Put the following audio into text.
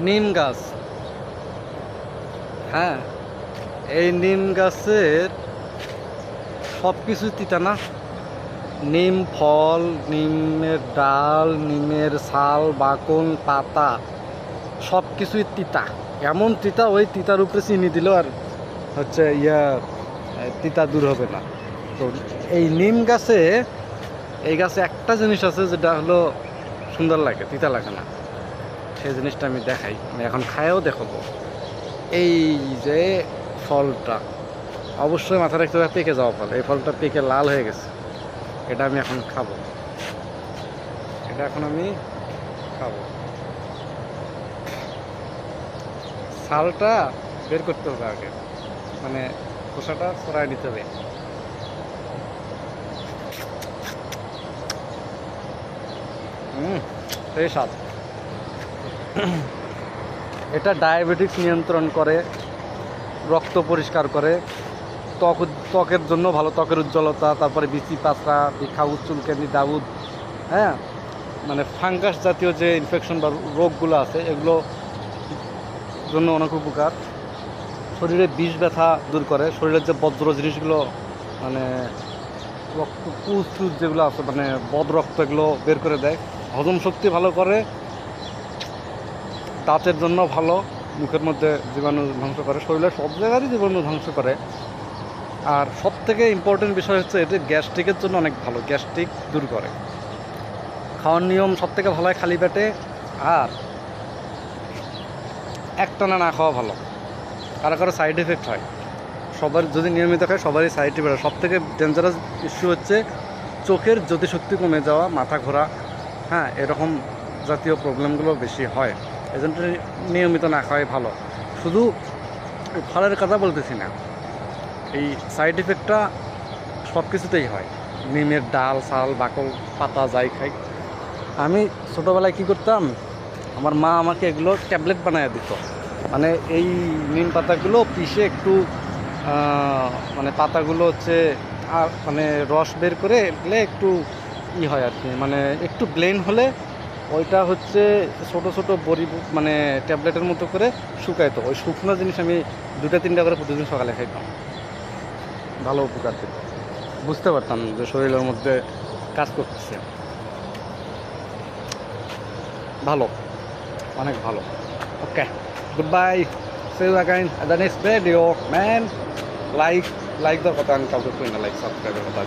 নিম গাছ। হ্যাঁ, এই নিম গাছের সব কিছুই তিতা না? নিম ফল, নিমের ডাল, নিমের ছাল, বাকল, পাতা সব কিছুই তিতা। এমন তিতা, ওই তিতার উপরে চিনি দিলেও আর হচ্ছে তিতা দূর হবে না। তো এই নিম গাছে, এই গাছে একটা জিনিস আছে যেটা হলো সুন্দর লাগে, তিতা লাগে না। সেই জিনিসটা আমি দেখাই, আমি এখন খায়েও দেখাবো। এই যে ফলটা, অবশ্যই মাথায় রাখতে হবে পেকে যাওয়া ফল। এই ফলটা পেকে লাল হয়ে গেছে, এটা আমি এখন খাবো। এটা এখন আমি খাবো। ছালটা বের করতে হবে আগে, মানে খোসাটা ছড়ায় নিতে হবে। সেই স্বাদ। এটা ডায়াবেটিস নিয়ন্ত্রণ করে, রক্ত পরিষ্কার করে, ত্বকের জন্য ভালো, ত্বকের উজ্জ্বলতা, তারপরে বিচি পাতলা, বিখাউজ, চুলকানি, দাউদ, হ্যাঁ, মানে ফাঙ্গাস জাতীয় যে ইনফেকশন বা রোগগুলো আছে এগুলো জন্য অনেক উপকার। শরীরে বিষ ব্যথা দূর করে, শরীরের যে বজ্র জিনিসগুলো, মানে রক্ত পুষ যেগুলো আছে, মানে বদ রক্ত, এগুলো বের করে দেয়। হজম শক্তি ভালো করে, দাঁতের জন্য ভালো, মুখের মধ্যে জীবাণু ধ্বংস করে, শরীরের সব জায়গারই জীবাণু ধ্বংস করে। আর সব থেকে ইম্পর্টেন্ট বিষয় হচ্ছে এটা গ্যাস্ট্রিকের জন্য অনেক ভালো, গ্যাস্ট্রিক দূর করে। খাওয়ার নিয়ম সব থেকে ভালো হয় খালি পেটে, আর একটানা না খাওয়া ভালো। কারো কারো সাইড এফেক্ট হয়, সবার যদি নিয়মিত খায় সবারই সাইড এফেক্ট হয়। সব থেকে ডেঞ্জারাস ইস্যু হচ্ছে চোখের জ্যোতিশক্তি কমে যাওয়া, মাথা ঘোরা, হ্যাঁ, এরকম জাতীয় প্রবলেমগুলো বেশি হয়। এই জন্য নিয়মিত না খাওয়াই ভালো। শুধু ফলের কথা বলতেছি না, এই সাইড এফেক্টটা সব কিছুতেই হয়। নিমের ডাল, ছাল, বাকল, পাতা যাই খাই। আমি ছোটোবেলায় কী করতাম, আমার মা আমাকে এগুলো ট্যাবলেট বানায় দিত। মানে এই নিম পাতাগুলো পিষে একটু মানে পাতাগুলো হচ্ছে আর মানে রস বের করে এলে একটু হয় আর কি, মানে একটু ব্লেন্ড হলে ওইটা হচ্ছে ছোটো ছোটো বড়ি, মানে ট্যাবলেটের মতো করে শুকাইতো। ওই শুকনো জিনিস আমি 2-3টা করে প্রতিদিন সকালে খাইতাম। ভালো উপকার পেত, বুঝতে পারতাম যে শরীরের মধ্যে কাজ করতেছে। ভালো, অনেক ভালো। Okay, good bye, see you again the next video man. Like দেওয়ার কথা আমি কাউকে করি না, লাইক সাবস্ক্রাইবের কথা।